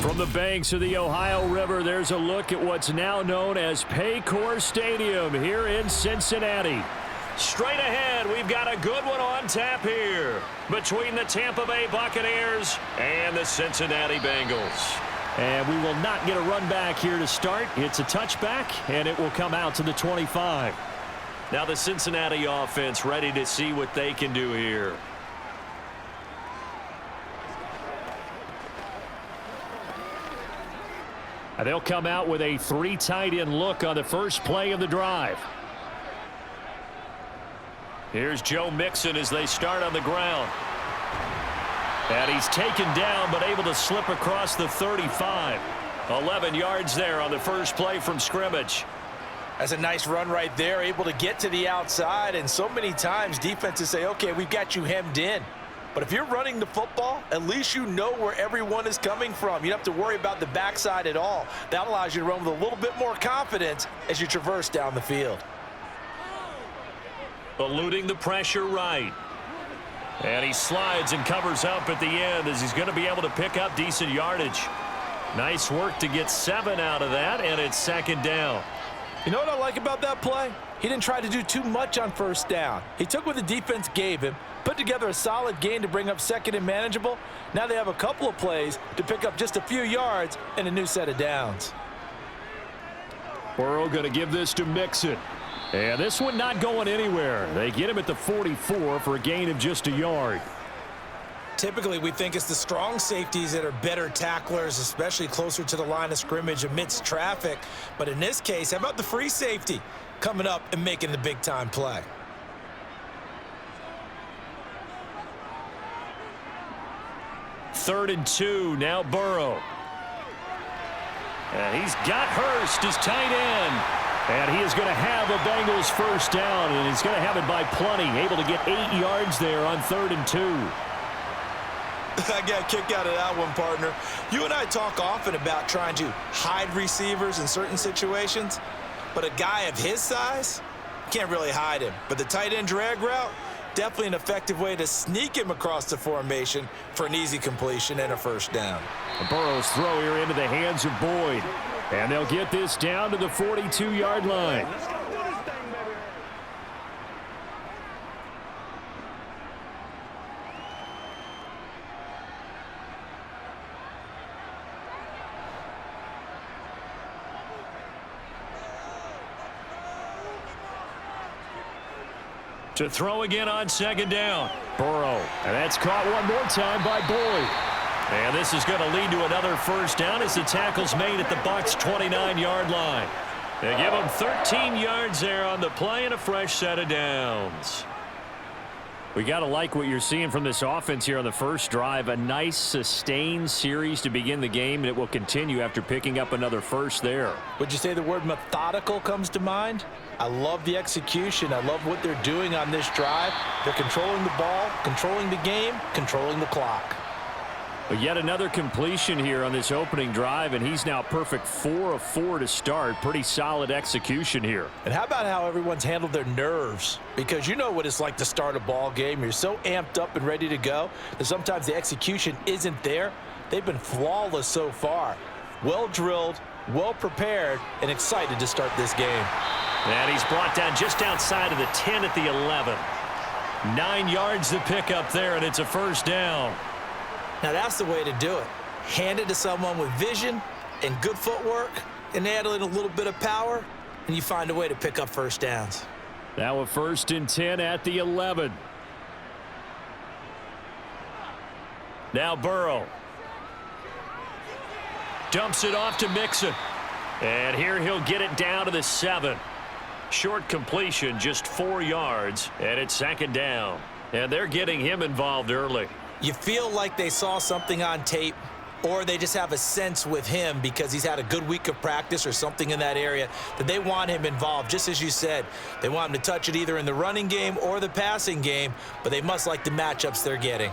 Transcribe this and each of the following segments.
From the banks of the Ohio River, there's a look at what's now known as Paycor Stadium here in Cincinnati. Straight ahead, we've got a good one on tap here between the Tampa Bay Buccaneers and the Cincinnati Bengals. And we will not get a run back here to start. It's a touchback, and it will come out to the 25. Now the Cincinnati offense ready to see what they can do here. They'll come out with a 3 tight end look on the first play of the drive. Here's Joe Mixon as they start on the ground. And he's taken down but able to slip across the 35. 11 yards there on the first play from scrimmage. That's a nice run right there, able to get to the outside. And so many times defenses say, okay, we've got you hemmed in. But if you're running the football, at least you know where everyone is coming from. You don't have to worry about the backside at all. That allows you to run with a little bit more confidence as you traverse down the field. Eluding the pressure right. And he slides and covers up at the end as he's going to be able to pick up decent yardage. Nice work to get 7 out of that, and it's second down. You know what I like about that play? He didn't try to do too much on first down. He took what the defense gave him, put together a solid gain to bring up second and manageable. Now they have a couple of plays to pick up just a few yards and a new set of downs. Burrow going to give this to Mixon. And this one not going anywhere. They get him at the 44 for a gain of just a yard. Typically, we think it's the strong safeties that are better tacklers, especially closer to the line of scrimmage amidst traffic. But in this case, how about the free safety coming up and making the big-time play? Third and 2, now Burrow. And he's got Hurst as tight end. And he is going to have a Bengals first down, and he's going to have it by plenty. Able to get 8 yards there on 3rd and 2. I got a kick out of that one, partner. You and I talk often about trying to hide receivers in certain situations, but a guy of his size can't really hide him. But the tight end drag route, definitely an effective way to sneak him across the formation for an easy completion and a first down. Burrow's throw here into the hands of Boyd. And they'll get this down to the 42-yard line. To throw again on second down. Burrow. And that's caught one more time by Boyd. And this is going to lead to another first down as the tackle's made at the Bucs' 29-yard line. They give them 13 yards there on the play and a fresh set of downs. We got to like what you're seeing from this offense here on the first drive. A nice, sustained series to begin the game, and it will continue after picking up another first there. Would you say the word methodical comes to mind? I love the execution. I love what they're doing on this drive. They're controlling the ball, controlling the game, controlling the clock. But yet another completion here on this opening drive, and he's now perfect 4 of 4 to start. Pretty solid execution here. And how about how everyone's handled their nerves? Because you know what it's like to start a ball game. You're so amped up and ready to go that sometimes the execution isn't there. They've been flawless so far. Well drilled, well prepared, and excited to start this game. And he's brought down just outside of the 10 at the 11. 9 yards to pick up there, and it's a first down. Now that's the way to do it. Hand it to someone with vision and good footwork, and add in a little bit of power, and you find a way to pick up first downs. Now a 1st and 10 at the 11. Now Burrow. Dumps it off to Mixon. And here he'll get it down to the 7. Short completion, just 4 yards, and it's second down. And they're getting him involved early. You feel like they saw something on tape, or they just have a sense with him because he's had a good week of practice or something in that area that they want him involved. Just as you said, they want him to touch it either in the running game or the passing game, but they must like the matchups they're getting.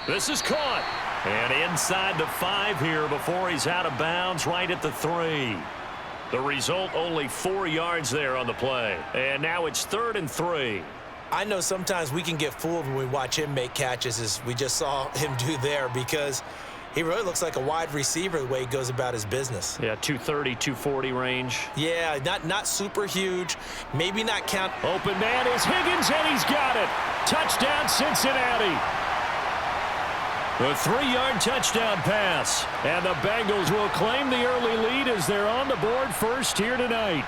This is caught. And inside the 5 here before he's out of bounds right at the 3. The result, only 4 yards there on the play. And now it's 3rd and 3. I know sometimes we can get fooled when we watch him make catches, as we just saw him do there, because He really looks like a wide receiver the way he goes about his business. Yeah, 230, 240 range. Yeah, not super huge. Maybe not count. Open man is Higgins, and he's got it. Touchdown, Cincinnati. A 3-yard touchdown pass. And the Bengals will claim the early lead as they're on the board first here tonight.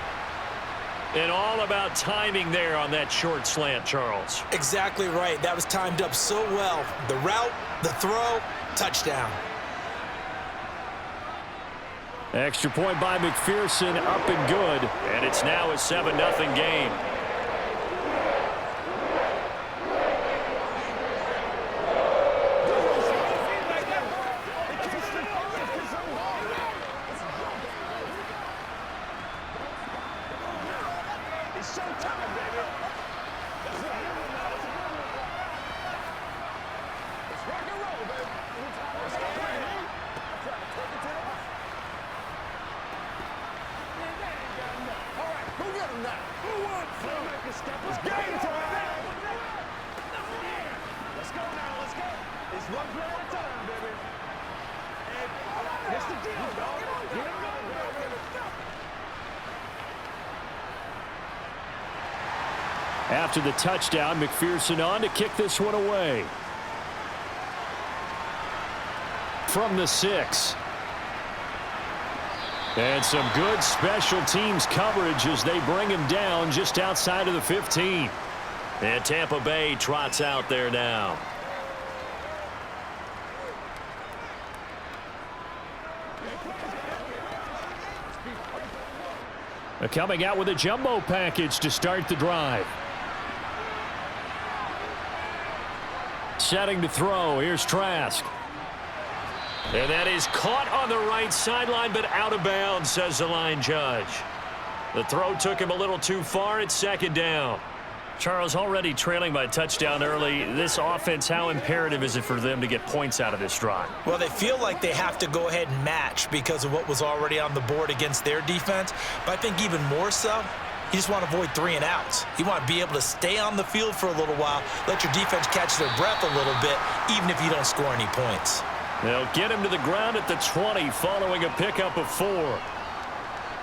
And all about timing there on that short slant, Charles. Exactly right. That was timed up so well. The route, the throw, touchdown. Extra point by McPherson, up and good. And it's now a 7-0 game. After the touchdown, McPherson on to kick this one away. From the 6. And some good special teams coverage as they bring him down just outside of the 15. And Tampa Bay trots out there now. Coming out with a jumbo package to start the drive. Setting to throw. Here's Trask. And that is caught on the right sideline, but out of bounds, says the line judge. The throw took him a little too far. It's 2nd down. Charles, already trailing by a touchdown early. This offense, how imperative is it for them to get points out of this drive? Well, they feel like they have to go ahead and match because of what was already on the board against their defense. But I think even more so, you just want to avoid 3 and outs. You want to be able to stay on the field for a little while, let your defense catch their breath a little bit, even if you don't score any points. They'll get him to the ground at the 20 following a pickup of 4.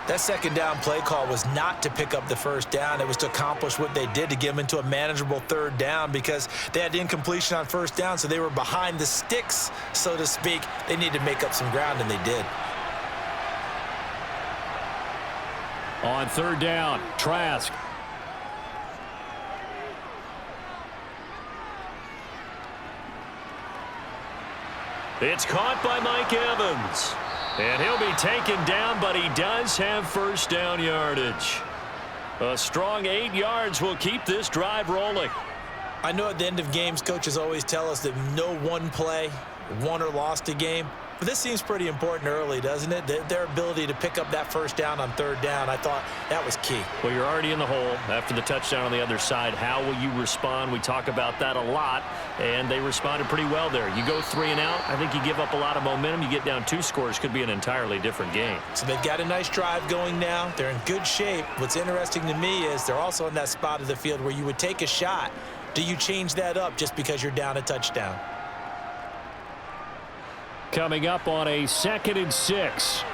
That 2nd down play call was not to pick up the 1st down. It was to accomplish what they did to get them into a manageable 3rd down because they had incompletion on 1st down, so they were behind the sticks, so to speak. They needed to make up some ground, and they did. On 3rd down, Trask. It's caught by Mike Evans. And he'll be taken down, but he does have 1st down yardage. A strong 8 yards will keep this drive rolling. I know at the end of games, coaches always tell us that no one play won or lost a game. But this seems pretty important early, doesn't it? Their ability to pick up that 1st down on 3rd down, I thought that was key. Well, you're already in the hole after the touchdown on the other side. How will you respond? We talk about that a lot, and they responded pretty well there. You go 3 and out, I think you give up a lot of momentum. You get down 2 scores, could be an entirely different game. So they've got a nice drive going now. They're in good shape. What's interesting to me is they're also in that spot of the field where you would take a shot. Do you change that up just because you're down a touchdown? Coming up on a 2nd and 6.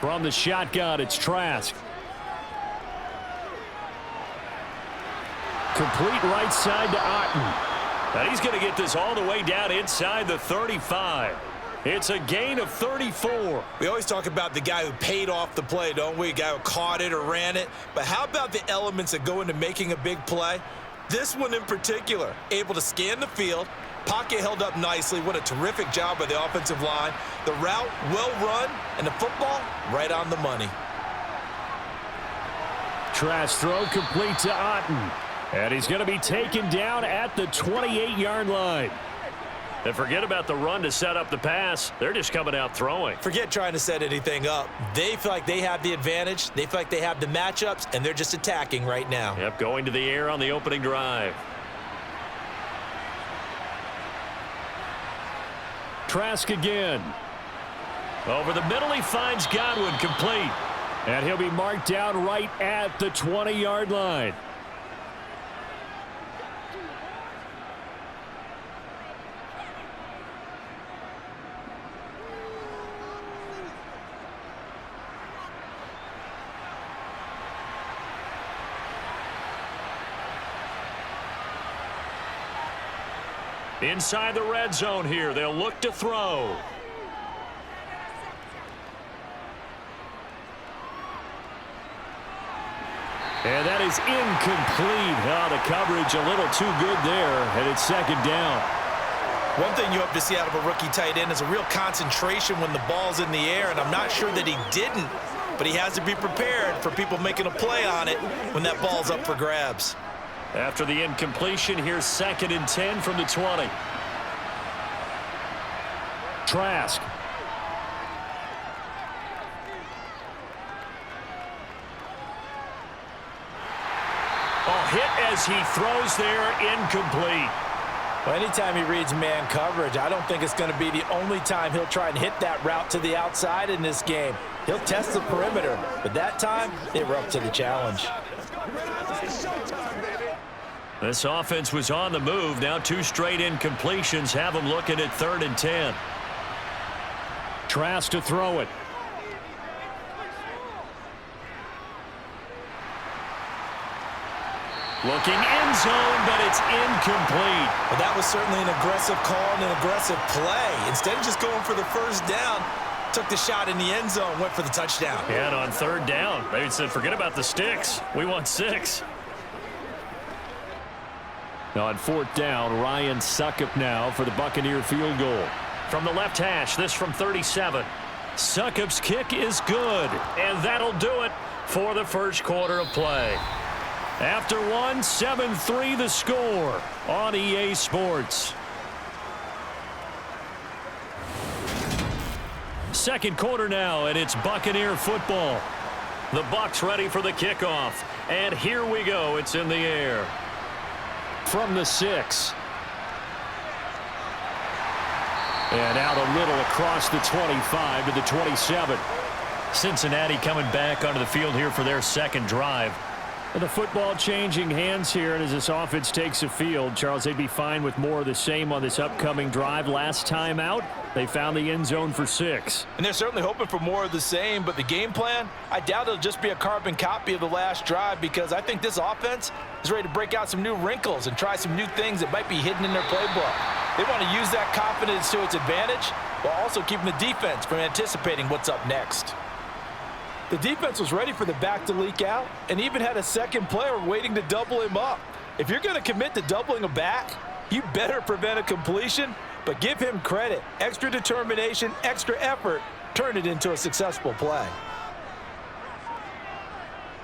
From the shotgun, it's Trask. Complete right side to Otten. And he's going to get this all the way down inside the 35. It's a gain of 34. We always talk about the guy who paid off the play, don't we? A guy who caught it or ran it. But how about the elements that go into making a big play? This one in particular, able to scan the field, pocket held up nicely. What a terrific job by the offensive line. The route, well run, and the football, right on the money. Trask throw complete to Otten. And he's going to be taken down at the 28-yard line. And forget about the run to set up the pass. They're just coming out throwing. Forget trying to set anything up. They feel like they have the advantage. They feel like they have the matchups, and they're just attacking right now. Yep, going to the air on the opening drive. Trask again. Over the middle, he finds Godwin complete. And he'll be marked down right at the 20-yard line. Inside the red zone here, they'll look to throw. And that is incomplete. Oh, the coverage a little too good there, and it's second down. One thing you hope to see out of a rookie tight end is a real concentration when the ball's in the air, and I'm not sure that he didn't, but he has to be prepared for people making a play on it when that ball's up for grabs. After the incompletion, here's 2nd and 10 from the 20. Trask. Hit as he throws there, incomplete. Well, anytime he reads man coverage, I don't think it's going to be the only time he'll try and hit that route to the outside in this game. He'll test the perimeter, but that time, they were up to the challenge. This offense was on the move. Now 2 straight incompletions have them looking at 3rd and 10. Trask to throw it. Looking end zone, but it's incomplete. Well, that was certainly an aggressive call and an aggressive play. Instead of just going for the first down, took the shot in the end zone, went for the touchdown. Yeah, and on 3rd down, they said, forget about the sticks. We want 6. On 4th down, Ryan Succop now for the Buccaneer field goal. From the left hash, this from 37. Succop's kick is good, and that'll do it for the first quarter of play. After 1, 7-3 the score on EA Sports. Second quarter now, and it's Buccaneer football. The Bucs ready for the kickoff. And here we go. It's in the air. From the 6. And out a little across the 25 to the 27. Cincinnati coming back onto the field here for their second drive. And the football changing hands here, and as this offense takes the field, Charles, they'd be fine with more of the same on this upcoming drive. Last time out, they found the end zone for 6. And they're certainly hoping for more of the same, but the game plan, I doubt it'll just be a carbon copy of the last drive, because I think this offense is ready to break out some new wrinkles and try some new things that might be hidden in their playbook. They want to use that confidence to its advantage while also keeping the defense from anticipating what's up next. The defense was ready for the back to leak out and even had a second player waiting to double him up. If you're going to commit to doubling a back, you better prevent a completion, but give him credit. Extra determination, extra effort, turn it into a successful play.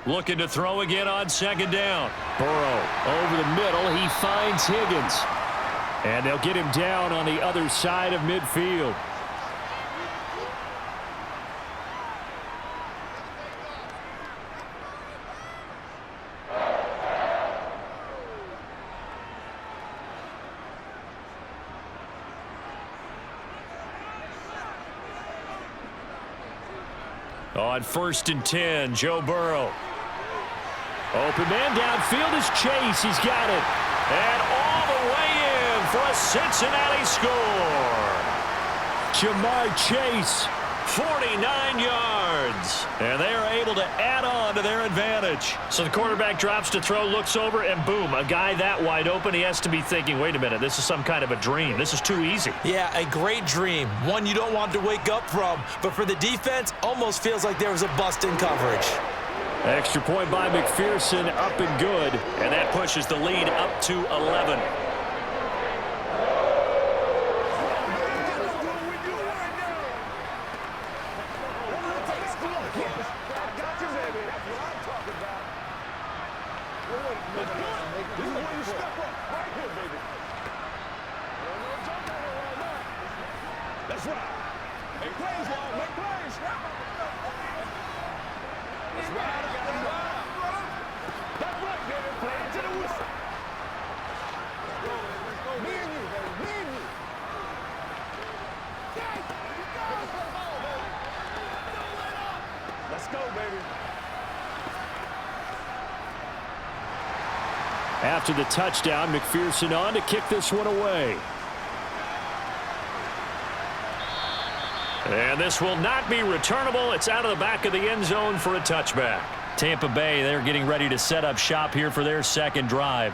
Looking to throw again on 2nd down. Burrow over the middle. He finds Higgins. And they'll get him down on the other side of midfield. On 1st and 10, Joe Burrow. Open man downfield is Chase. He's got it. And all the way in for a Cincinnati score. Jamar Chase, 49 yards. And they are able to add on to their advantage. So the quarterback drops to throw, looks over, and boom, a guy that wide open, he has to be thinking, wait a minute, this is some kind of a dream. This is too easy. Yeah, a great dream. One you don't want to wake up from. But for the defense, almost feels like there was a bust in coverage. Extra point by McPherson, up and good. And that pushes the lead up to 11. After the touchdown, McPherson on to kick this one away. And this will not be returnable. It's out of the back of the end zone for a touchback. Tampa Bay, they're getting ready to set up shop here for their second drive.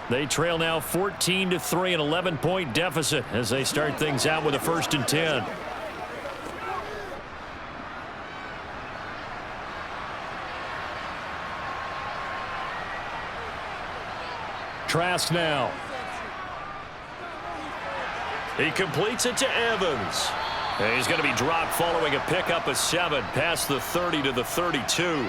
They trail now 14-3, an 11-point deficit as they start things out with a 1st and 10. Trask now. He completes it to Evans. And he's going to be dropped following a pickup of 7 past the 30 to the 32.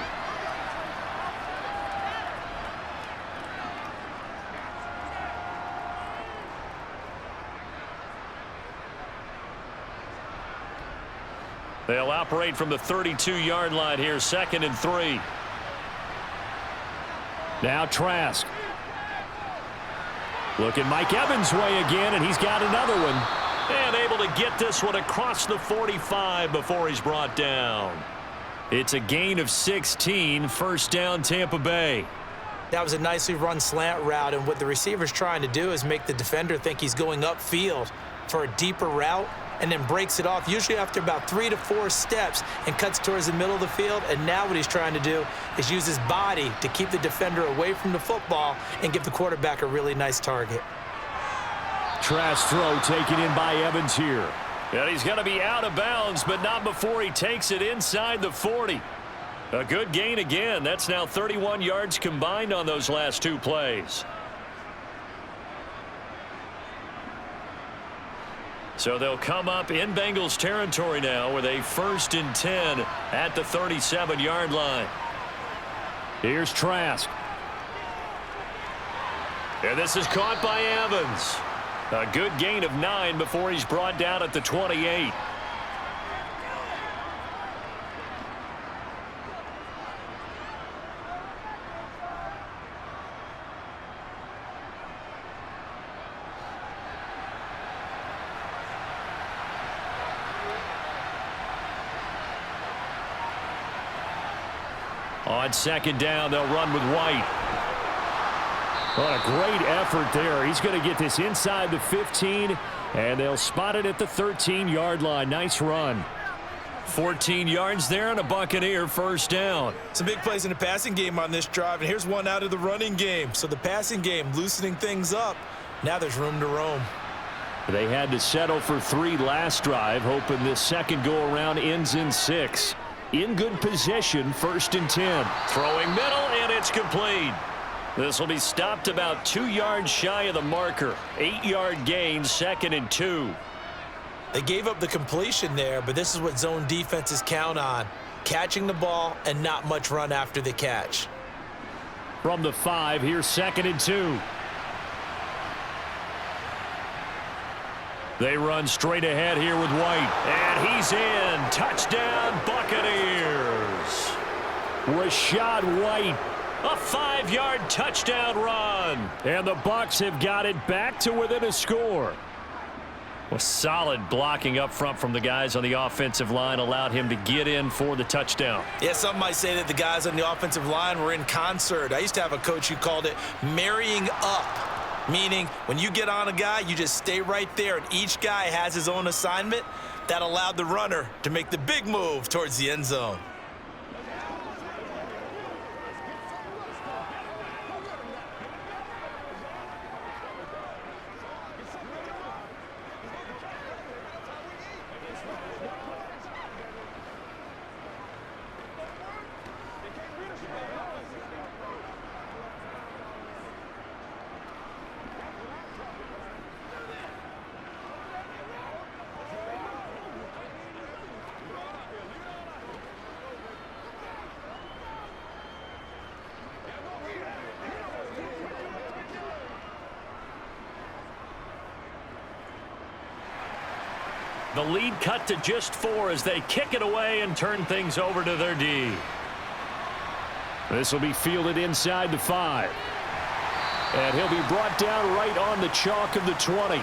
They'll operate from the 32-yard line here, 2nd and 3. Now Trask. Looking Mike Evans' way again, and he's got another one. And able to get this one across the 45 before he's brought down. It's a gain of 16, 1st down Tampa Bay. That was a nicely run slant route, and what the receiver's trying to do is make the defender think he's going upfield for a deeper route, and then breaks it off, usually after about 3 to 4 steps, and cuts towards the middle of the field. And now what he's trying to do is use his body to keep the defender away from the football and give the quarterback a really nice target. Trask throw taken in by Evans here. And he's going to be out of bounds, but not before he takes it inside the 40. A good gain again. That's now 31 yards combined on those last 2 plays. So they'll come up in Bengals territory now with a 1st and 10 at the 37-yard line. Here's Trask. And this is caught by Evans. A good gain of 9 before he's brought down at the 28. On 2nd down, they'll run with White. What a great effort there. He's going to get this inside the 15, and they'll spot it at the 13-yard line. Nice run. 14 yards there and a Buccaneer 1st down. Some big plays in the passing game on this drive, and here's one out of the running game. So the passing game loosening things up. Now there's room to roam. They had to settle for 3 last drive, hoping this second go-around ends in 6. In good position, 1st and 10. Throwing middle, and it's complete. This will be stopped about 2 yards shy of the marker. 8-yard gain, 2nd and 2. They gave up the completion there, but this is what zone defenses count on. Catching the ball and not much run after the catch. From the 5, here's 2nd and 2. They run straight ahead here with White. And he's in. Touchdown, Buccaneers. Rashad White. A 5-yard touchdown run. And the Bucs have got it back to within a score. Well, solid blocking up front from the guys on the offensive line allowed him to get in for the touchdown. Yeah, some might say that the guys on the offensive line were in concert. I used to have a coach who called it marrying up. Meaning, when you get on a guy, you just stay right there, and each guy has his own assignment. That allowed the runner to make the big move towards the end zone. The lead cut to just 4 as they kick it away and turn things over to their D. This will be fielded inside the 5. And he'll be brought down right on the chalk of the 20.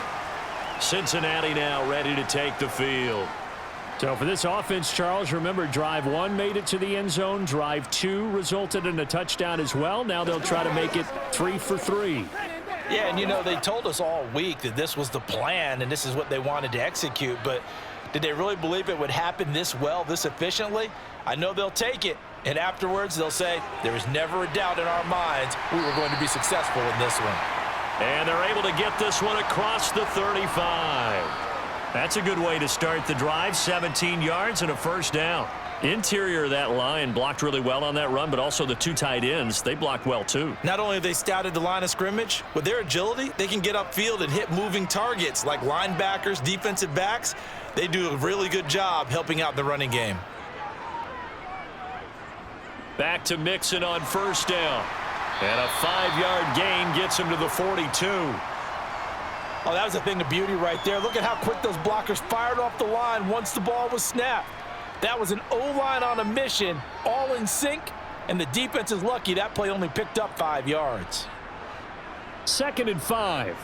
Cincinnati now ready to take the field. So for this offense, Charles, remember drive 1 made it to the end zone. Drive 2 resulted in a touchdown as well. Now they'll try to make it 3 for 3. Yeah, and you know, they told us all week that this was the plan and this is what they wanted to execute, but did they really believe it would happen this well, this efficiently? I know they'll take it, and afterwards they'll say, there was never a doubt in our minds we were going to be successful in this one. And they're able to get this one across the 35. That's a good way to start the drive. 17 yards and a first down. Interior of that line blocked really well on that run, but also the two tight ends, they blocked well too. Not only have they scouted the line of scrimmage, with their agility, they can get upfield and hit moving targets like linebackers, defensive backs. They do a really good job helping out the running game. Back to Mixon on first down. And a 5-yard gain gets him to the 42. Oh, that was a thing of beauty right there. Look at how quick those blockers fired off the line once the ball was snapped. That was an O-line on a mission, all in sync, and the defense is lucky that play only picked up 5 yards. 2nd and 5.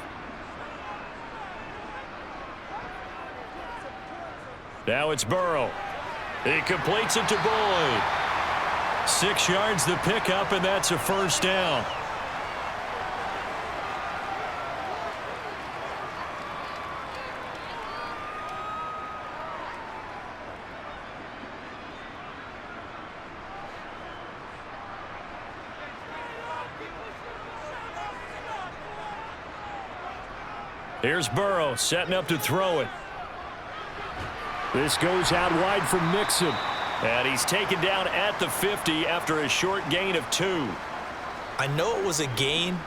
Now it's Burrow. He completes it to Boyd. 6 yards the pickup, and that's a first down. Here's Burrow setting up to throw it. This goes out wide for Mixon. And he's taken down at the 50 after a short gain of 2. I know it was a gain,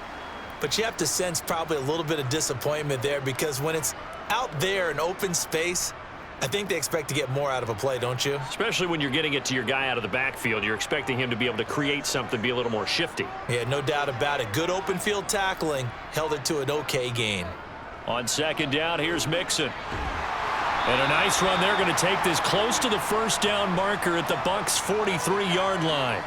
but you have to sense probably a little bit of disappointment there because when it's out there in open space, I think they expect to get more out of a play, don't you? Especially when you're getting it to your guy out of the backfield. You're expecting him to be able to create something, be a little more shifty. Yeah, no doubt about it. Good open field tackling held it to an okay gain. On 2nd down, here's Mixon. And a nice run. They're going to take this close to the first down marker at the Bucs' 43-yard line.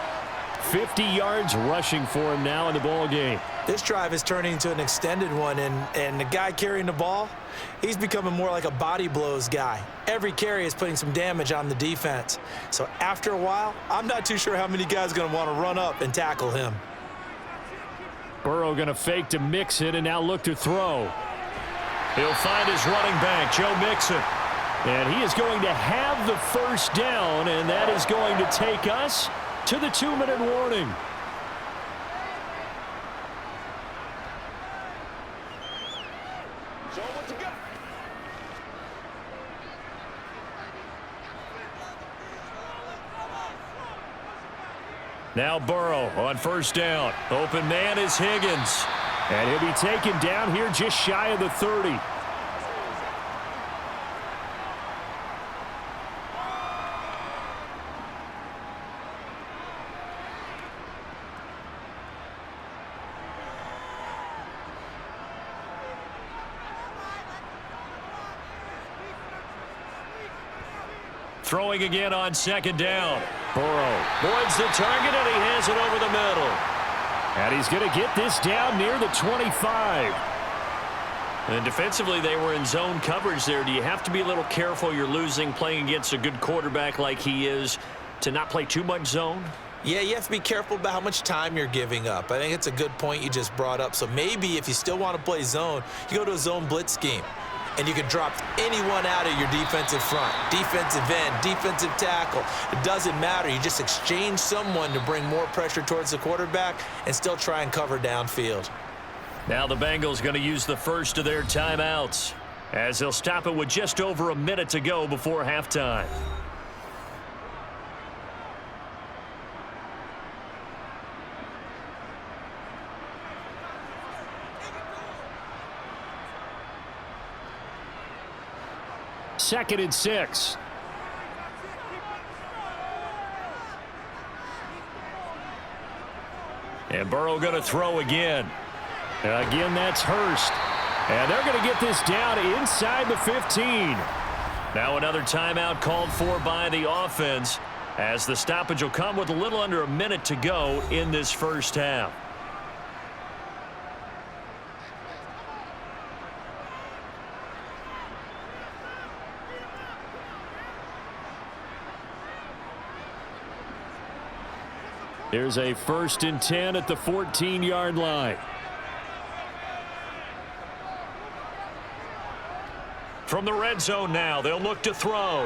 50 yards rushing for him now in the ball game. This drive is turning into an extended one, and the guy carrying the ball, he's becoming more like a body blows guy. Every carry is putting some damage on the defense. So after a while, I'm not too sure how many guys are going to want to run up and tackle him. Burrow going to fake to Mixon and now look to throw. He'll find his running back, Joe Mixon. And he is going to have the first down, and that is going to take us to the 2-minute warning. Now Burrow on first down. Open man is Higgins. And he'll be taken down here just shy of the 30. Throwing again on 2nd down. Burrow avoids the target, and he has it over the middle. And he's going to get this down near the 25. And defensively, they were in zone coverage there. Do you have to be a little careful? You're losing, playing against a good quarterback like he is, to not play too much zone? Yeah, you have to be careful about how much time you're giving up. I think it's a good point you just brought up. So maybe if you still want to play zone, you go to a zone blitz scheme. And you can drop anyone out of your defensive front, defensive end, defensive tackle. It doesn't matter. You just exchange someone to bring more pressure towards the quarterback and still try and cover downfield. Now the Bengals going to use the first of their timeouts as they'll stop it with just over a minute to go before halftime. Second and 6. And Burrow going to throw again. And again, that's Hurst. And they're going to get this down inside the 15. Now another timeout called for by the offense as the stoppage will come with a little under a minute to go in this first half. Here's a 1st and 10 at the 14-yard line. From the red zone now, they'll look to throw.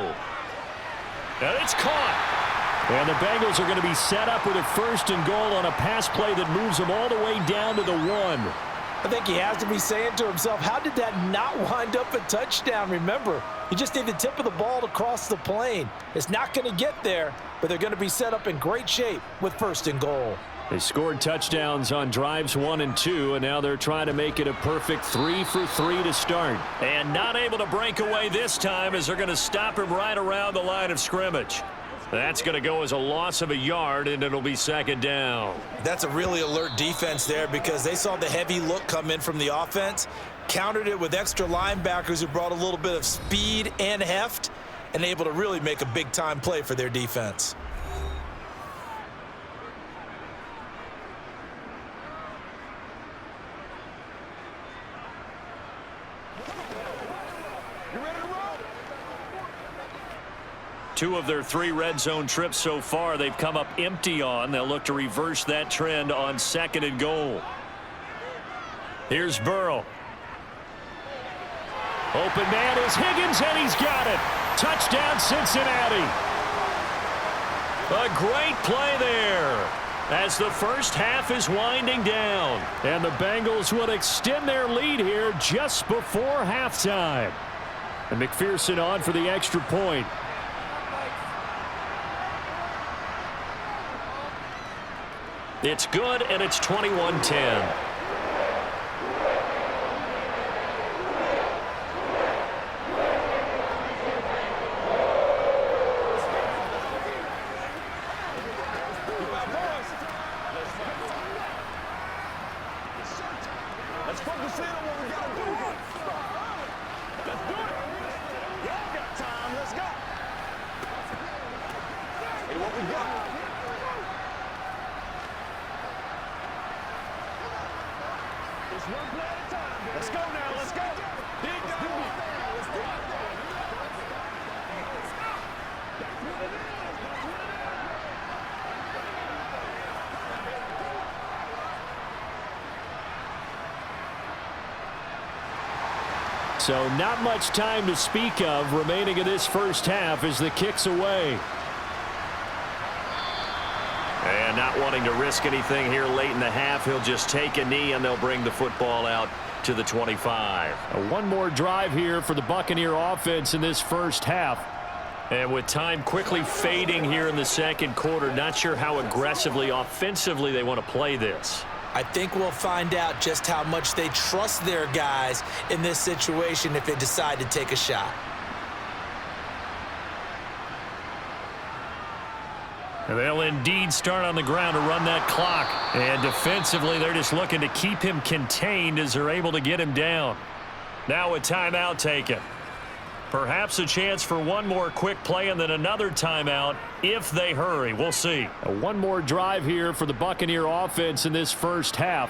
And it's caught. And the Bengals are going to be set up with a 1st and goal on a pass play that moves them all the way down to the 1. I think he has to be saying to himself, how did that not wind up a touchdown? Remember, you just need the tip of the ball to cross the plane. It's not going to get there, but they're going to be set up in great shape with 1st and goal. They scored touchdowns on drives 1 and 2, and now they're trying to make it a perfect 3 for 3 to start. And not able to break away this time as they're going to stop him right around the line of scrimmage. That's going to go as a loss of a yard, and it'll be 2nd down. That's a really alert defense there because they saw the heavy look come in from the offense, countered it with extra linebackers who brought a little bit of speed and heft, and able to really make a big-time play for their defense. Two of their 3 red zone trips so far, they've come up empty on. They'll look to reverse that trend on 2nd and goal. Here's Burrow. Open man is Higgins, and he's got it. Touchdown, Cincinnati. A great play there as the first half is winding down. And the Bengals will extend their lead here just before halftime. And McPherson on for the extra point. It's good, and it's 21-10. Let's focus in on what we got to do here. Let's do it. Y'all got time. Let's go. Hey, what we got? It's one play at a time. Let's go now. Let's go. Dig that one. Let's do it. So not much time to speak of remaining in this first half as the kick's away. And not wanting to risk anything here late in the half, he'll just take a knee and they'll bring the football out to the 25. One more drive here for the Buccaneer offense in this first half. And with time quickly fading here in the second quarter, not sure how aggressively, offensively they want to play this. I think we'll find out just how much they trust their guys in this situation if they decide to take a shot. And they'll indeed start on the ground to run that clock. And defensively, they're just looking to keep him contained as they're able to get him down. Now a timeout taken. Perhaps a chance for one more quick play and then another timeout if they hurry. We'll see. One more drive here for the Buccaneer offense in this first half.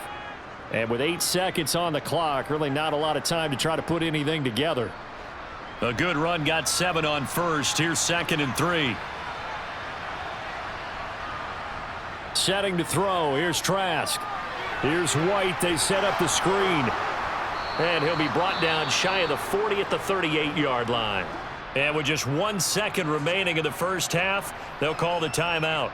And with 8 seconds on the clock, really not a lot of time to try to put anything together. A good run got 7 on first. Here's 2nd and 3. Setting to throw. Here's Trask. Here's White. They set up the screen. And he'll be brought down shy of the 40 at the 38-yard line. And with just 1 second remaining in the first half, they'll call the timeout.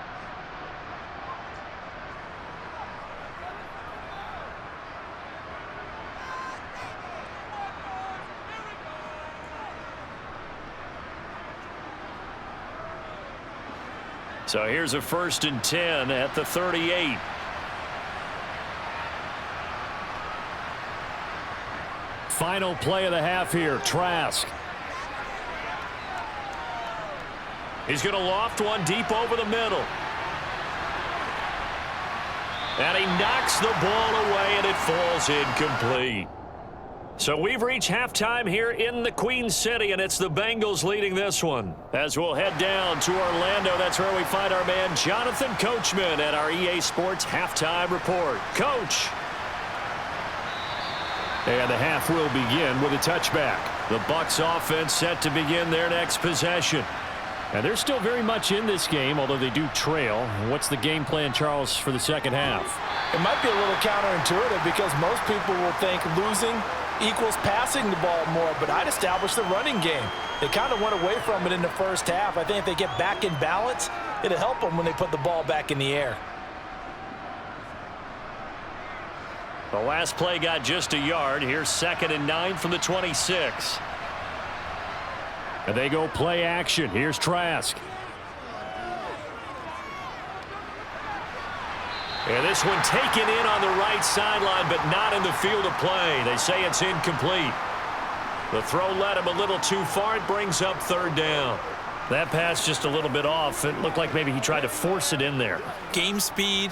So here's a 1st and 10 at the 38. Final play of the half here, Trask. He's going to loft one deep over the middle. And he knocks the ball away, and it falls incomplete. So we've reached halftime here in the Queen City, and it's the Bengals leading this one. As we'll head down to Orlando, that's where we find our man Jonathan Coachman at our EA Sports Halftime Report. Coach. And the half will begin with a touchback. The Bucs offense set to begin their next possession. And they're still very much in this game, although they do trail. What's the game plan, Charles, for the second half? It might be a little counterintuitive because most people will think losing equals passing the ball more, but I'd establish the running game. They kind of went away from it in the first half. I think if they get back in balance, it'll help them when they put the ball back in the air. The last play got just a yard. Here's 2nd and 9 from the 26. And they go play action. Here's Trask. And this one taken in on the right sideline, but not in the field of play. They say it's incomplete. The throw led him a little too far. It brings up 3rd down. That pass just a little bit off. It looked like maybe he tried to force it in there. Game speed,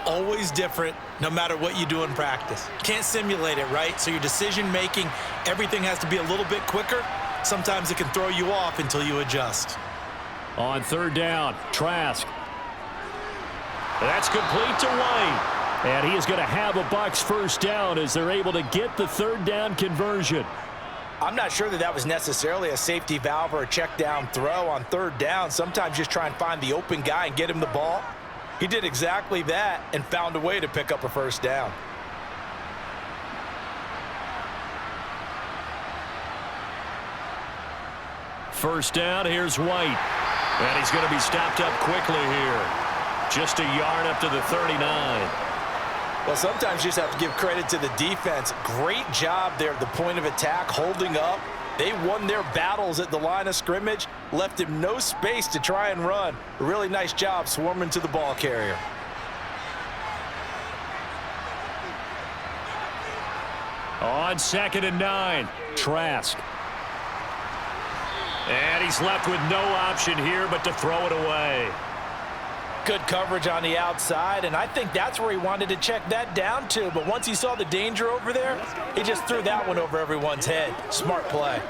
always different, no matter what you do in practice. Can't simulate it, right? So your decision-making, everything has to be a little bit quicker. Sometimes it can throw you off until you adjust. On 3rd down, Trask. That's complete to White. And he is going to have a Bucs 1st down as they're able to get the 3rd down conversion. I'm not sure that was necessarily a safety valve or a check down throw on 3rd down. Sometimes just try and find the open guy and get him the ball. He did exactly that and found a way to pick up a 1st down. First down, here's White. And he's going to be stopped up quickly here. Just a yard up to the 39. Well, sometimes you just have to give credit to the defense. Great job there at the point of attack, holding up. They won their battles at the line of scrimmage, left him no space to try and run. A really nice job swarming to the ball carrier. On 2nd and 9, Trask. And he's left with no option here but to throw it away. Good coverage on the outside, and I think that's where he wanted to check that down to. But once he saw the danger over there, he just threw that one over everyone's head. Smart play.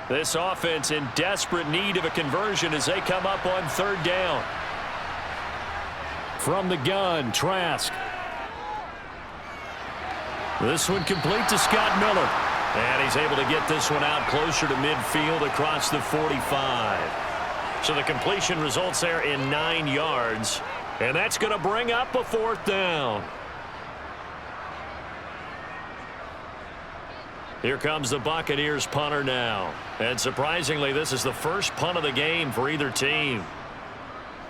This offense in desperate need of a conversion as they come up on 3rd down. From the gun, Trask. This one complete to Scott Miller. And he's able to get this one out closer to midfield across the 45. So the completion results there in 9 yards. And that's going to bring up a 4th down. Here comes the Buccaneers punter now. And surprisingly, this is the first punt of the game for either team.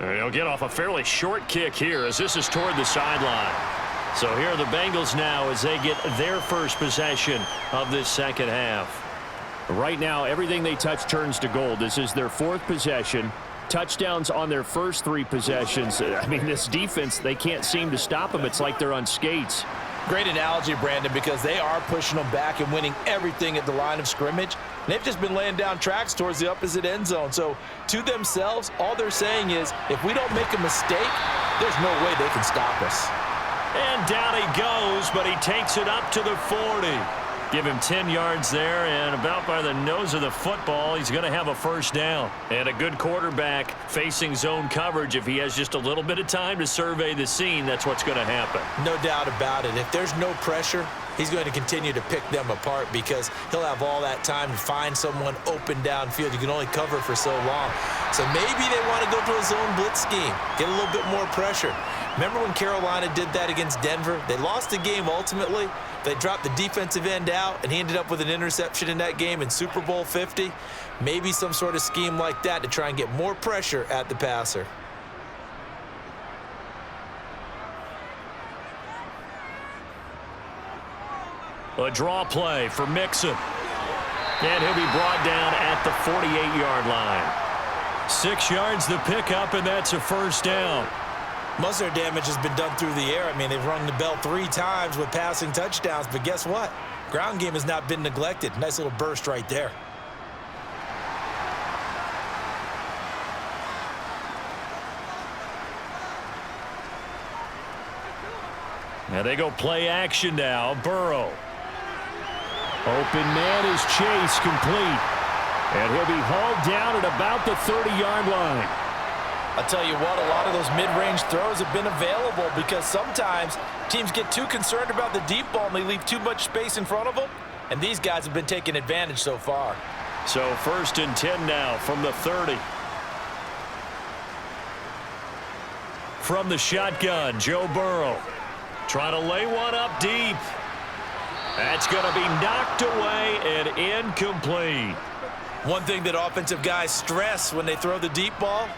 And he'll get off a fairly short kick here as this is toward the sideline. So here are the Bengals now as they get their first possession of this 2nd half. Right now, everything they touch turns to gold. This is their 4th possession. Touchdowns on their first 3 possessions. I mean, this defense, they can't seem to stop them. It's like they're on skates. Great analogy, Brandon, because they are pushing them back and winning everything at the line of scrimmage. And they've just been laying down tracks towards the opposite end zone. So to themselves, all they're saying is, if we don't make a mistake, there's no way they can stop us. And down he goes, but he takes it up to the 40. Give him 10 yards there, and about by the nose of the football, he's going to have a 1st down. And a good quarterback facing zone coverage. If he has just a little bit of time to survey the scene, that's what's going to happen. No doubt about it. If there's no pressure, he's going to continue to pick them apart because he'll have all that time to find someone open downfield. You can only cover for so long. So maybe they want to go to a zone blitz scheme, get a little bit more pressure. Remember when Carolina did that against Denver? They lost the game ultimately. They dropped the defensive end out, and he ended up with an interception in that game in Super Bowl 50. Maybe some sort of scheme like that to try and get more pressure at the passer. A draw play for Mixon. And he'll be brought down at the 48-yard line. 6 yards the pickup, and that's a 1st down. Most of their damage has been done through the air. I mean, they've rung the bell 3 times with passing touchdowns, but guess what? Ground game has not been neglected. Nice little burst right there. And they go play action now. Burrow. Open man is Chase, complete. And he'll be hauled down at about the 30-yard line. I'll tell you what, a lot of those mid-range throws have been available because sometimes teams get too concerned about the deep ball and they leave too much space in front of them. And these guys have been taking advantage so far. So 1st and 10 now from the 30. From the shotgun, Joe Burrow. Trying to lay one up deep. That's going to be knocked away and incomplete. One thing that offensive guys stress when they throw the deep ball,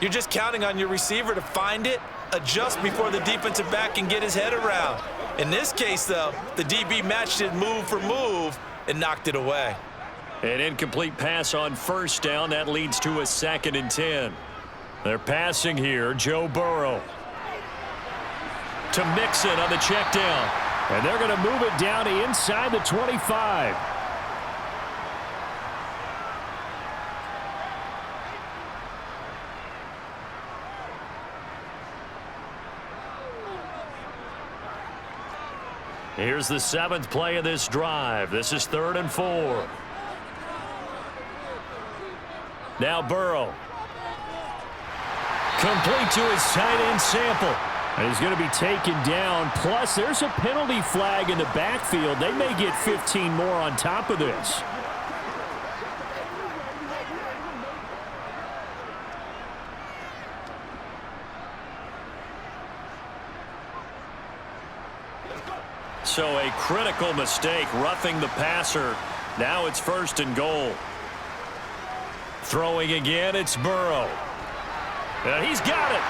you're just counting on your receiver to find it adjust before the defensive back can get his head around. In this case, though, the DB matched it move for move and knocked it away. An incomplete pass on first down. That leads to a 2nd and 10. They're passing here. Joe Burrow to Mixon on the check down. And they're going to move it down to inside the 25. Here's the 7th play of this drive. This is 3rd and 4. Now Burrow. Complete to his tight end Sample. And he's going to be taken down. Plus, there's a penalty flag in the backfield. They may get 15 more on top of this. So a critical mistake, roughing the passer. Now it's 1st and goal. Throwing again, it's Burrow. And he's got it.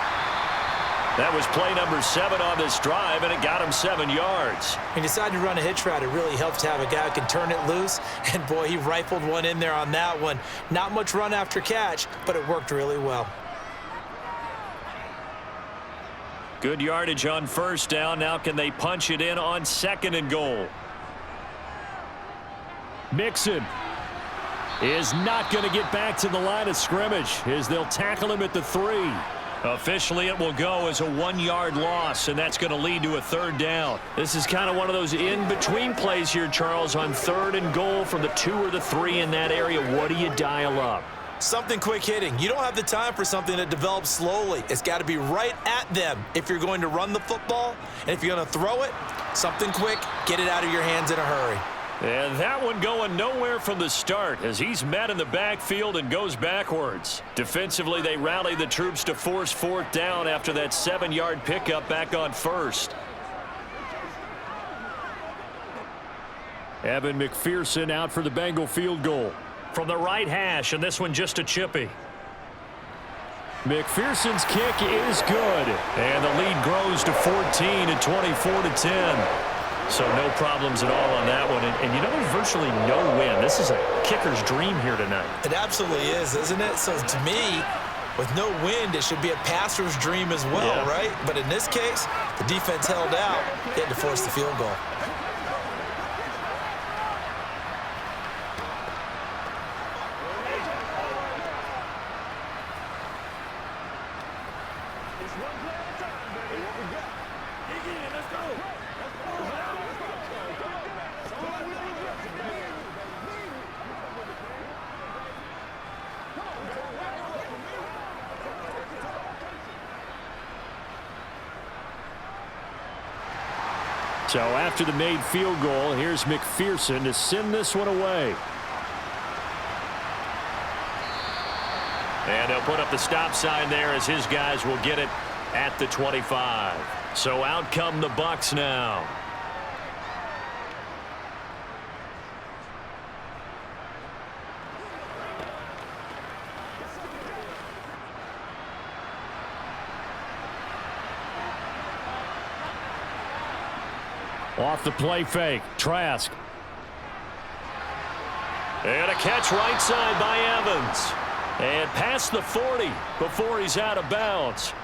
That was play number 7 on this drive, and it got him 7 yards. He decided to run a hitch route. It really helps to have a guy who can turn it loose. And, boy, he rifled one in there on that one. Not much run after catch, but it worked really well. Good yardage on first down. Now can they punch it in on 2nd and goal? Mixon is not going to get back to the line of scrimmage as they'll tackle him at the 3. Officially, it will go as a 1-yard loss, and that's going to lead to a 3rd down. This is kind of one of those in-between plays here, Charles, on 3rd and goal from the 2 or the 3 in that area. What do you dial up? Something quick hitting. You don't have the time for something that develops slowly. It's got to be right at them if you're going to run the football. And if you're going to throw it, something quick, get it out of your hands in a hurry. And that one going nowhere from the start as he's met in the backfield and goes backwards. Defensively, they rally the troops to force 4th down after that 7-yard pickup back on 1st. Evan McPherson out for the Bengal field goal. From the right hash, and this one just a chippy. McPherson's kick is good. And the lead grows to 14 at 24-10. So no problems at all on that one. And you know, there's virtually no win. This is a kicker's dream here tonight. It absolutely is, isn't it? So to me, with no wind, it should be a passer's dream as well, yeah. Right? But in this case, the defense held out. They had to force the field goal. So after the made field goal, here's McPherson to send this one away. And they'll put up the stop sign there as his guys will get it at the 25. So out come the Bucs now. Off the play fake, Trask. And a catch right side by Evans. And past the 40 before he's out of bounds.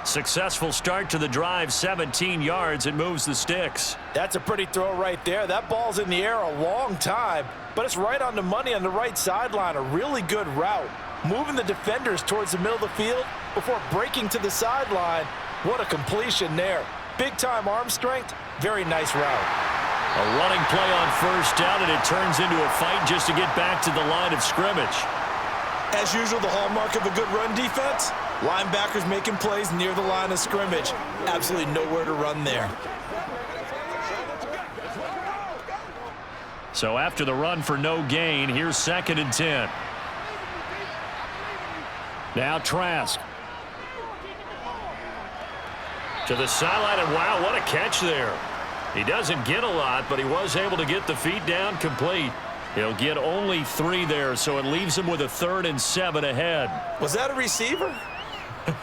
Successful start to the drive, 17 yards, and moves the sticks. That's a pretty throw right there. That ball's in the air a long time, but it's right on the money on the right sideline. A really good route. Moving the defenders towards the middle of the field before breaking to the sideline. What a completion there. Big-time arm strength. Very nice route. A running play on first down, and it turns into a fight just to get back to the line of scrimmage. As usual, the hallmark of a good run defense, linebackers making plays near the line of scrimmage. Absolutely nowhere to run there. So after the run for no gain, here's 2nd and 10. Now Trask. To the sideline, and wow, what a catch there. He doesn't get a lot, but he was able to get the feet down complete. He'll get only 3 there, so it leaves him with a 3rd and 7 ahead. Was that a receiver?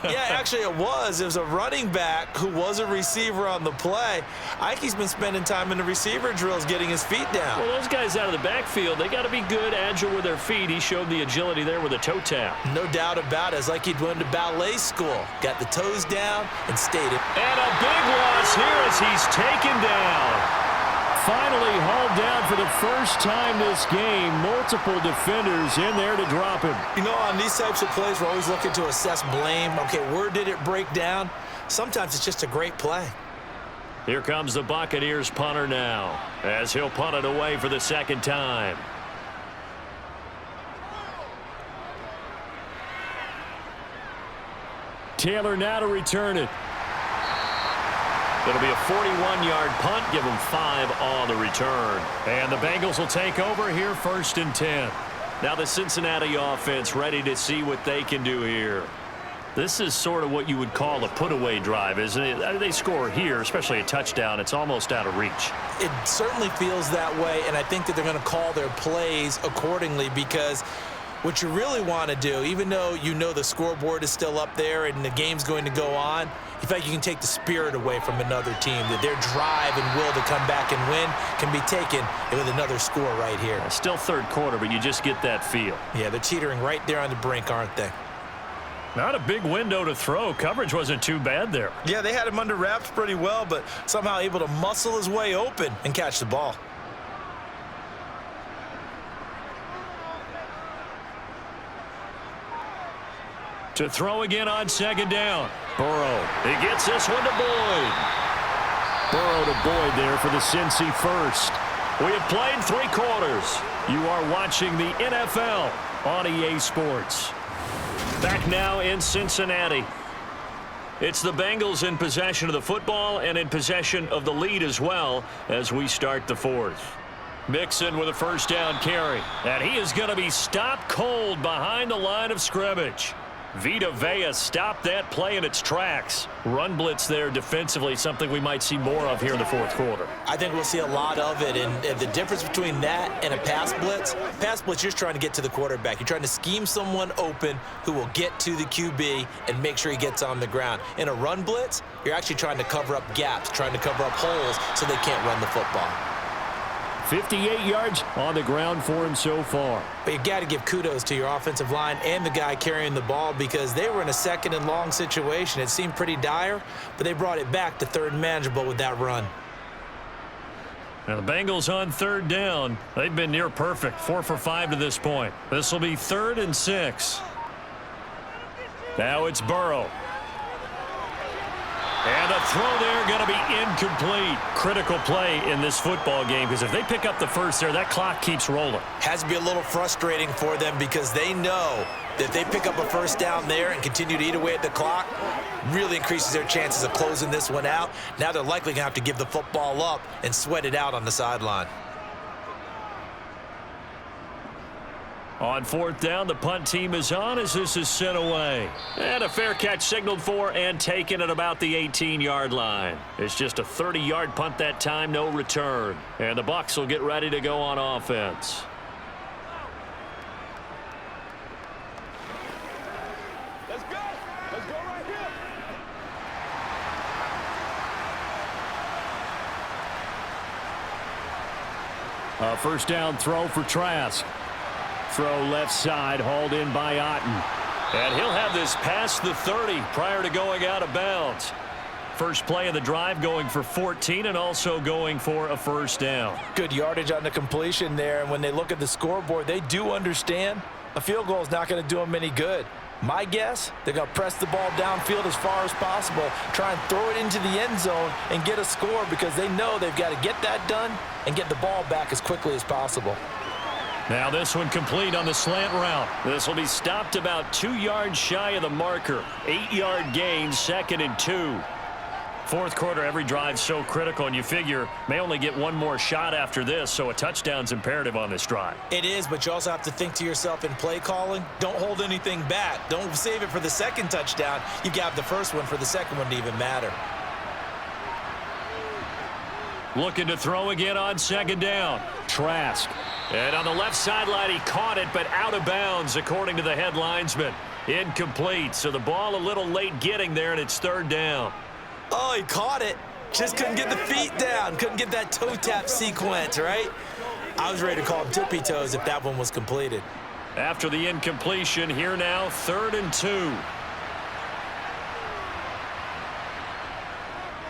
Yeah, actually it was. It was a running back who was a receiver on the play. Ike's been spending time in the receiver drills getting his feet down. Well, those guys out of the backfield, they got to be good, agile with their feet. He showed the agility there with a toe tap. No doubt about it. It's like he'd went to ballet school. Got the toes down and stayed it. And a big loss here as he's taken down. Finally hauled down for the first time this game. Multiple defenders in there to drop him. You know, on these types of plays, we're always looking to assess blame. Okay, where did it break down? Sometimes it's just a great play. Here comes the Buccaneers punter now as he'll punt it away for the second time. Taylor now to return it. It'll be a 41-yard punt. Give them 5 on the return. And the Bengals will take over here 1st and 10. Now the Cincinnati offense ready to see what they can do here. This is sort of what you would call a put-away drive, isn't it? They score here, especially a touchdown. It's almost out of reach. It certainly feels that way, and I think that they're going to call their plays accordingly because what you really want to do, even though you know the scoreboard is still up there and the game's going to go on, you feel like you can take the spirit away from another team, that their drive and will to come back and win can be taken with another score right here. Still third quarter, but you just get that feel. Yeah, they're teetering right there on the brink, aren't they? Not a big window to throw. Coverage wasn't too bad there. Yeah, they had him under wraps pretty well, but somehow able to muscle his way open and catch the ball. To throw again on 2nd down. Burrow. He gets this one to Boyd. Burrow to Boyd there for the Cincy first. We have played 3 quarters. You are watching the NFL on EA Sports. Back now in Cincinnati. It's the Bengals in possession of the football and in possession of the lead as well as we start the 4th. Mixon with a 1st down carry. And he is going to be stopped cold behind the line of scrimmage. Vita Vea stopped that play in its tracks. Run blitz there defensively, something we might see more of here in the 4th quarter. I think we'll see a lot of it, and the difference between that and a pass blitz, you're just trying to get to the quarterback. You're trying to scheme someone open who will get to the QB and make sure he gets on the ground. In a run blitz, you're actually trying to cover up gaps, trying to cover up holes so they can't run the football. 58 yards on the ground for him so far. But you got to give kudos to your offensive line and the guy carrying the ball because they were in a 2nd and long situation. It seemed pretty dire, but they brought it back to 3rd and manageable with that run. Now the Bengals on 3rd down. They've been near perfect, 4 for 5 to this point. This will be 3rd and 6. Now it's Burrow. And the throw there going to be incomplete. Critical play in this football game because if they pick up the first there, that clock keeps rolling. Has to be a little frustrating for them because they know that if they pick up a 1st down there and continue to eat away at the clock, really increases their chances of closing this one out. Now they're likely going to have to give the football up and sweat it out on the sideline. On 4th down, the punt team is on as this is sent away. And a fair catch signaled for and taken at about the 18-yard line. It's just a 30-yard punt that time, no return. And the Bucs will get ready to go on offense. Let's go. Let's go right here. A 1st down throw for Trask. Throw left side, hauled in by Otten. And he'll have this past the 30 prior to going out of bounds. First play of the drive going for 14 and also going for a 1st down. Good yardage on the completion there, and when they look at the scoreboard, they do understand a field goal is not going to do them any good. My guess, they're going to press the ball downfield as far as possible, try and throw it into the end zone and get a score because they know they've got to get that done and get the ball back as quickly as possible. Now this one complete on the slant route. This will be stopped about 2 yards shy of the marker. 8-yard gain, 2nd and 2. 4th quarter, every drive so critical, and you figure may only get one more shot after this, so a touchdown's imperative on this drive. It is, but you also have to think to yourself in play calling, don't hold anything back. Don't save it for the 2nd touchdown. You've got the 1st one for the 2nd one to even matter. Looking to throw again on 2nd down. Trask. And on the left sideline, he caught it, but out of bounds, according to the head linesman. Incomplete, so the ball a little late getting there, and it's third down. Oh, he caught it. Just couldn't get the feet down. Couldn't get that toe tap sequence, right? I was ready to call him tippy toes if that one was completed. After the incompletion, here now, 3rd and 2.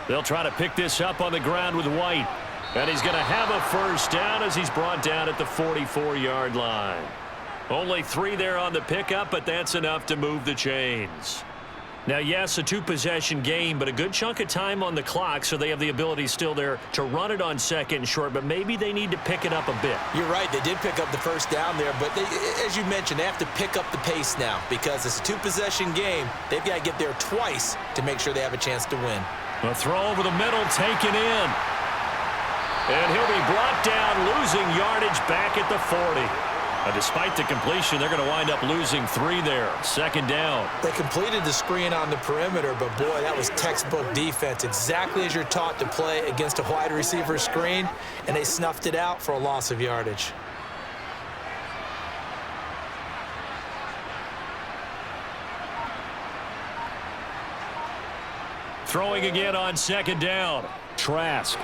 They'll try to pick this up on the ground with White. And he's going to have a first down as he's brought down at the 44-yard line. Only 3 there on the pickup, but that's enough to move the chains. Now, yes, a 2-possession game, but a good chunk of time on the clock, so they have the ability still there to run it on 2nd and short, but maybe they need to pick it up a bit. You're right. They did pick up the first down there, but as you mentioned, they have to pick up the pace now because it's a 2-possession game. They've got to get there twice to make sure they have a chance to win. A throw over the middle, taken in. And he'll be brought down, losing yardage back at the 40. Despite the completion, they're going to wind up losing 3 there. 2nd down. They completed the screen on the perimeter, but boy, that was textbook defense. Exactly as you're taught to play against a wide receiver screen, and they snuffed it out for a loss of yardage. Throwing again on 2nd down. Trask.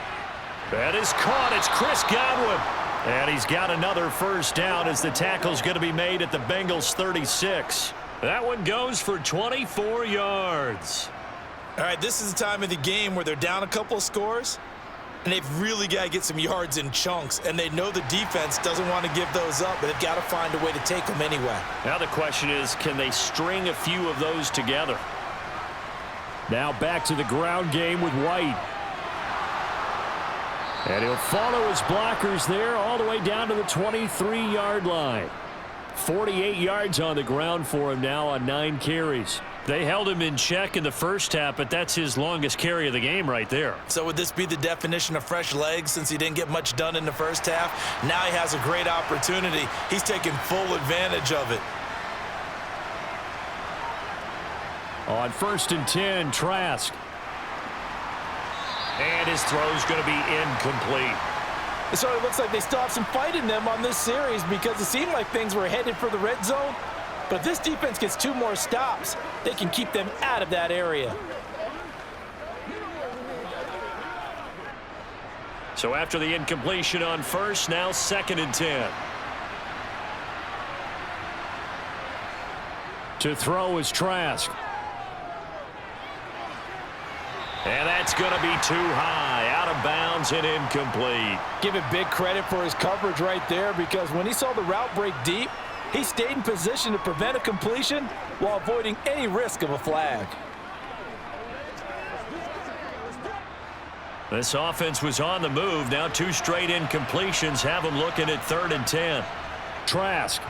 That is caught. It's Chris Godwin. And he's got another first down as the tackle's going to be made at the Bengals 36. That one goes for 24 yards. All right, this is the time of the game where they're down a couple of scores, and they've really got to get some yards in chunks, and they know the defense doesn't want to give those up, but they've got to find a way to take them anyway. Now the question is, can they string a few of those together? Now back to the ground game with White. And he'll follow his blockers there all the way down to the 23-yard line. 48 yards on the ground for him now on 9 carries. They held him in check in the first half, but that's his longest carry of the game right there. So would this be the definition of fresh legs since he didn't get much done in the first half? Now he has a great opportunity. He's taking full advantage of it. On 1st and 10, Trask. And his throw's going to be incomplete. It sort of looks like they still have some fight in them on this series because it seemed like things were headed for the red zone. But if this defense gets 2 more stops, they can keep them out of that area. So after the incompletion on 1st, now 2nd and 10. To throw is Trask. And that's going to be too high, out of bounds and incomplete. Give it big credit for his coverage right there because when he saw the route break deep, he stayed in position to prevent a completion while avoiding any risk of a flag. This offense was on the move. Now 2 straight incompletions have them looking at 3rd and 10. Trask.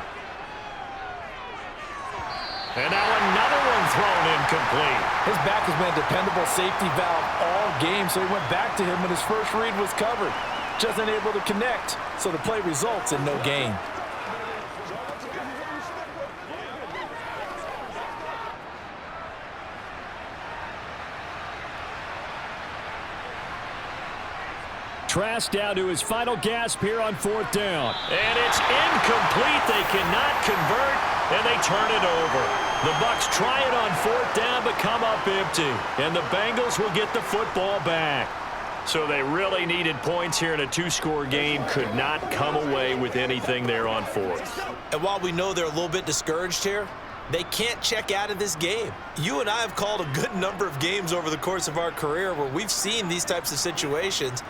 And now another one thrown incomplete. His back has been a dependable safety valve all game, so he went back to him when his first read was covered. Just unable to connect, so the play results in no gain. Trask down to his final gasp here on 4th down. And it's incomplete. They cannot convert, and they turn it over. The Bucs try it on 4th down, but come up empty. And the Bengals will get the football back. So they really needed points here in a 2-score game. Could not come away with anything there on 4th. And while we know they're a little bit discouraged here, they can't check out of this game. You and I have called a good number of games over the course of our career where we've seen these types of situations.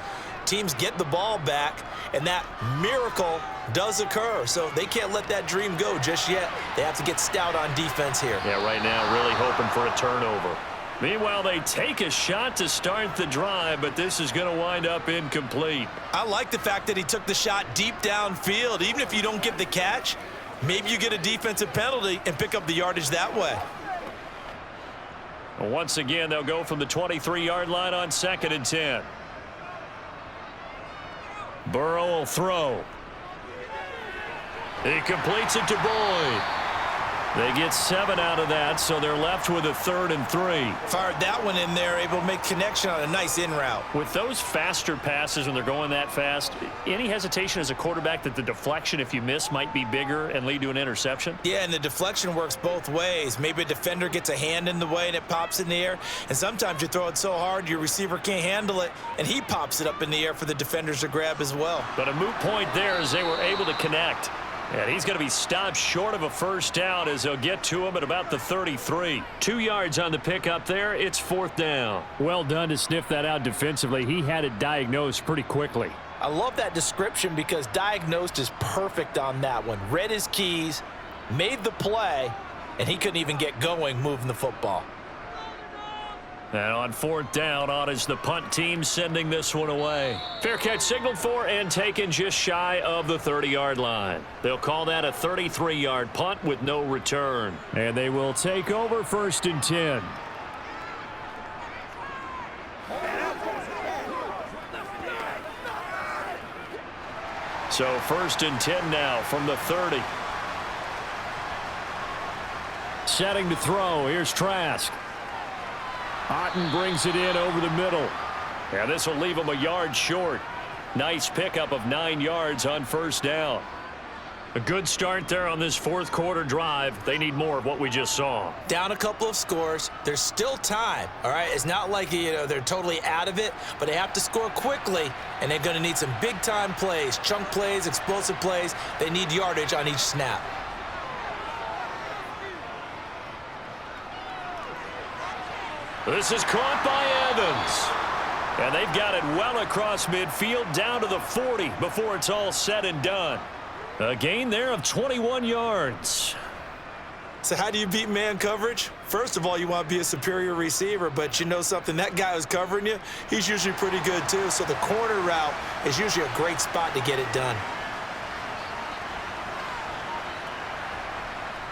Teams get the ball back, and that miracle does occur. So they can't let that dream go just yet. They have to get stout on defense here. Yeah, right now really hoping for a turnover. Meanwhile, they take a shot to start the drive, but this is going to wind up incomplete. I like the fact that he took the shot deep downfield. Even if you don't get the catch, maybe you get a defensive penalty and pick up the yardage that way. Once again, they'll go from the 23-yard line on 2nd and 10. Burrow will throw. He completes it to Boyd. They get 7 out of that, so they're left with a 3rd and 3. Fired that one in there, able to make connection on a nice in route. With those faster passes when they're going that fast, any hesitation as a quarterback that the deflection, if you miss, might be bigger and lead to an interception? Yeah, and the deflection works both ways. Maybe a defender gets a hand in the way and it pops in the air, and sometimes you throw it so hard your receiver can't handle it, and he pops it up in the air for the defenders to grab as well. But a moot point there as they were able to connect. And he's going to be stopped short of a first down as they'll get to him at about the 33. 2 yards on the pickup there. It's 4th down. Well done to sniff that out defensively. He had it diagnosed pretty quickly. I love that description because diagnosed is perfect on that one. Read his keys, made the play, and he couldn't even get going moving the football. And on 4th down, on is the punt team sending this one away. Fair catch signaled for and taken just shy of the 30-yard line. They'll call that a 33-yard punt with no return. And they will take over 1st and 10. So 1st and 10 now from the 30. Setting to throw. Here's Trask. Otten brings it in over the middle. And this will leave him a yard short. Nice pickup of 9 yards on 1st down. A good start there on this 4th quarter drive. They need more of what we just saw. Down a couple of scores. There's still time, all right? It's not like, they're totally out of it, but they have to score quickly, and they're going to need some big-time plays, chunk plays, explosive plays. They need yardage on each snap. This is caught by Evans. And they've got it well across midfield down to the 40 before it's all said and done. A gain there of 21 yards. So how do you beat man coverage? First of all, you want to be a superior receiver, but you know something, that guy who's covering you, he's usually pretty good too. So the corner route is usually a great spot to get it done.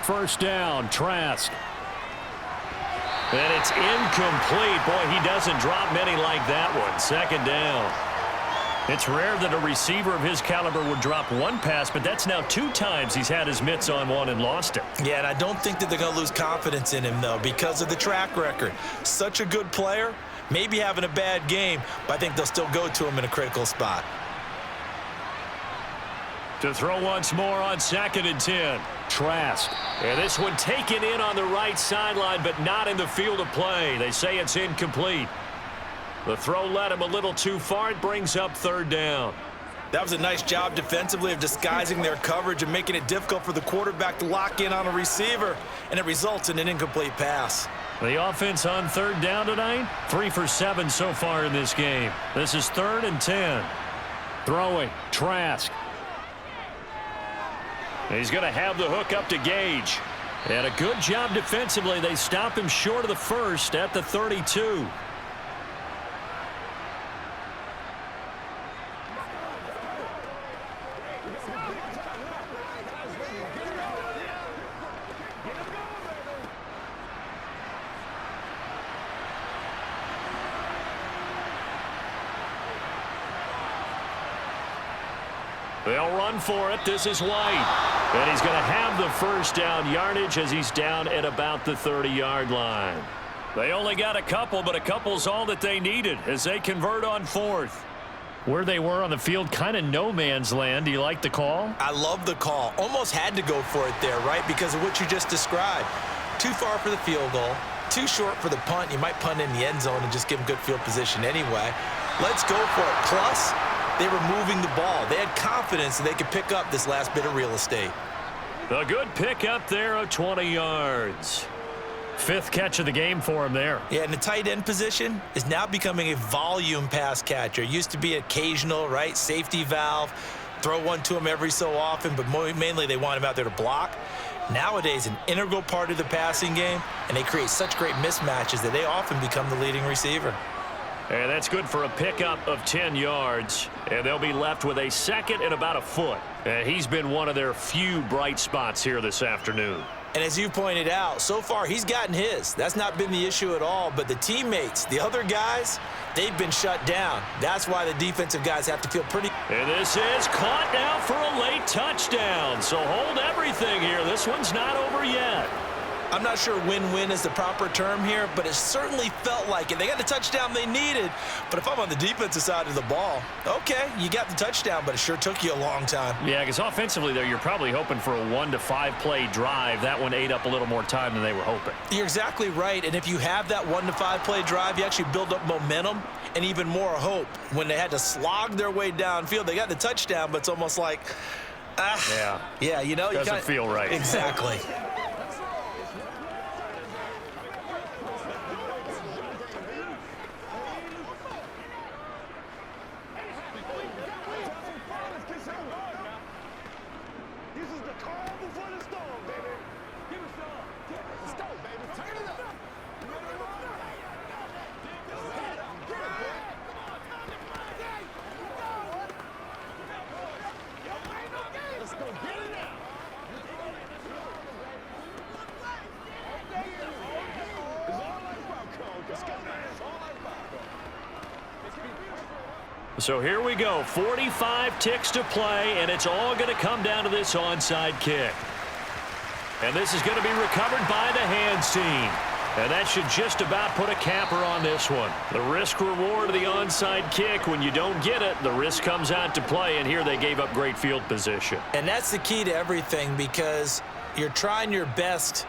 1st down, Trask. And it's incomplete. Boy, he doesn't drop many like that one. 2nd down. It's rare that a receiver of his caliber would drop one pass, but that's now 2 times he's had his mitts on one and lost it. Yeah, and I don't think that they're going to lose confidence in him, though, because of the track record. Such a good player, maybe having a bad game, but I think they'll still go to him in a critical spot. To throw once more on 2nd and 10. Trask. And this one taken in on the right sideline, but not in the field of play. They say it's incomplete. The throw led him a little too far. It brings up 3rd down. That was a nice job defensively of disguising their coverage and making it difficult for the quarterback to lock in on a receiver, and it results in an incomplete pass. The offense on 3rd down tonight, 3 for 7 so far in this game. This is 3rd and 10. Throwing, Trask. He's going to have the hook up to Gage. And a good job defensively. They stop him short of the 1st at the 32. They'll run for it. This is White. And he's going to have the 1st down yardage as he's down at about the 30-yard line. They only got a couple, but a couple's all that they needed as they convert on 4th. Where they were on the field, kind of no man's land. Do you like the call? I love the call. Almost had to go for it there, right, because of what you just described. Too far for the field goal, too short for the punt. You might punt in the end zone and just give them good field position anyway. Let's go for it. Plus, they were moving the ball. They had confidence that they could pick up this last bit of real estate. A good pickup there of 20 yards. 5th catch of the game for him there. Yeah, and the tight end position is now becoming a volume pass catcher. Used to be occasional, right, safety valve, throw one to him every so often, but mainly they want him out there to block. Nowadays, an integral part of the passing game, and they create such great mismatches that they often become the leading receiver. And that's good for a pickup of 10 yards. And they'll be left with a 2nd and about a foot. And he's been one of their few bright spots here this afternoon. And as you pointed out, so far he's gotten his. That's not been the issue at all. But the teammates, the other guys, they've been shut down. That's why the defensive guys have to feel pretty. And this is caught now for a late touchdown. So hold everything here. This one's not over yet. I'm not sure win-win is the proper term here, but it certainly felt like it. They got the touchdown they needed, but if I'm on the defensive side of the ball, okay, you got the touchdown, but it sure took you a long time. Yeah, because offensively, though, you're probably hoping for a 1 to 5 play drive. That one ate up a little more time than they were hoping. You're exactly right, and if you have that 1 to 5 play drive, you actually build up momentum and even more hope. When they had to slog their way downfield, they got the touchdown, but it's almost like, yeah, you know. Doesn't feel right. Exactly. So here we go, 45 ticks to play, and it's all going to come down to this onside kick. And this is going to be recovered by the hands team. And that should just about put a capper on this one. The risk-reward of the onside kick, when you don't get it, the risk comes out to play, and here they gave up great field position. And that's the key to everything, because you're trying your best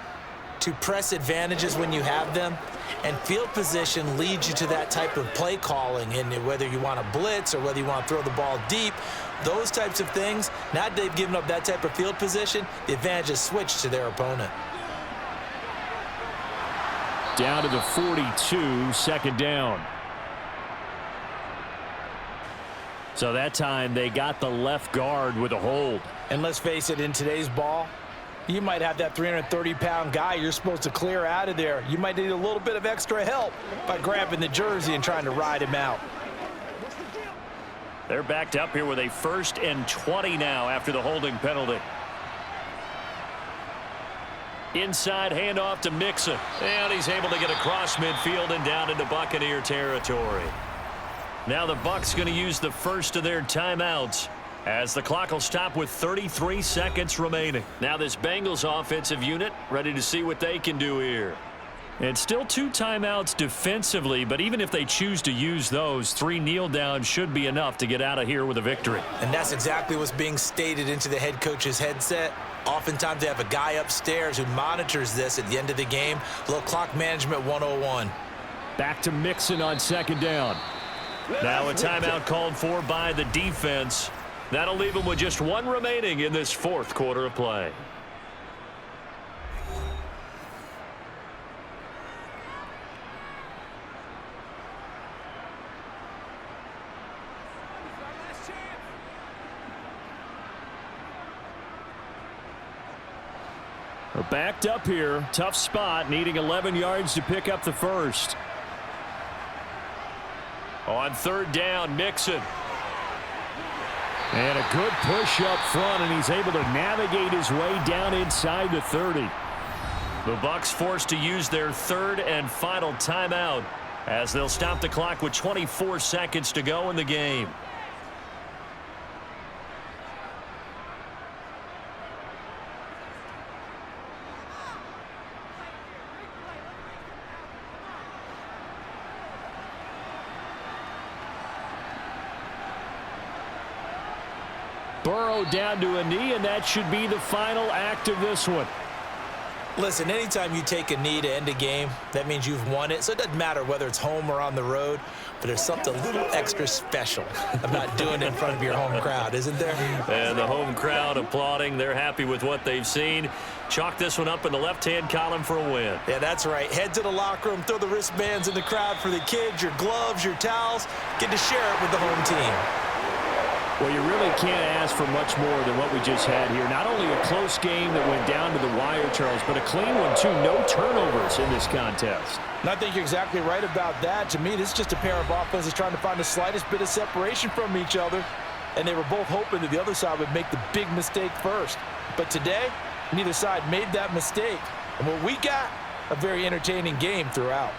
to press advantages when you have them, and field position leads you to that type of play calling. And whether you want to blitz or whether you want to throw the ball deep, those types of things, now that they've given up that type of field position, the advantage is switched to their opponent. Down to the 42, second down. So that time they got the left guard with a hold. And let's face it, in today's ball, you might have that 330-pound guy you're supposed to clear out of there. You might need a little bit of extra help by grabbing the jersey and trying to ride him out. They're backed up here with a 1st and 20 now after the holding penalty. Inside handoff to Mixon. And he's able to get across midfield and down into Buccaneer territory. Now the Bucs going to use the first of their timeouts, as the clock will stop with 33 seconds remaining. Now this Bengals offensive unit ready to see what they can do here. And still 2 timeouts defensively, but even if they choose to use those, 3 kneel downs should be enough to get out of here with a victory. And that's exactly what's being stated into the head coach's headset. Oftentimes they have a guy upstairs who monitors this at the end of the game. A little clock management 101. Back to Mixon on second down. Now a timeout called for by the defense. That'll leave them with just 1 remaining in this 4th quarter of play. We're backed up here. Tough spot, needing 11 yards to pick up the first. On 3rd down, Mixon. And a good push up front, and he's able to navigate his way down inside the 30. The Bucs forced to use their 3rd and final timeout, as they'll stop the clock with 24 seconds to go in the game. Burrow down to a knee, and that should be the final act of this one. Listen, anytime you take a knee to end a game, that means you've won it. So it doesn't matter whether it's home or on the road, but there's something a little extra special about doing it in front of your home crowd, isn't there? And the home crowd applauding. They're happy with what they've seen. Chalk this one up in the left-hand column for a win. Yeah, that's right. Head to the locker room, throw the wristbands in the crowd for the kids, your gloves, your towels. Get to share it with the home team. Well, you really can't ask for much more than what we just had here. Not only a close game that went down to the wire, Charles, but a clean one, too. No turnovers in this contest. And I think you're exactly right about that. To me, this is just a pair of offenses trying to find the slightest bit of separation from each other, and they were both hoping that the other side would make the big mistake first. But today, neither side made that mistake. And what we got, a very entertaining game throughout.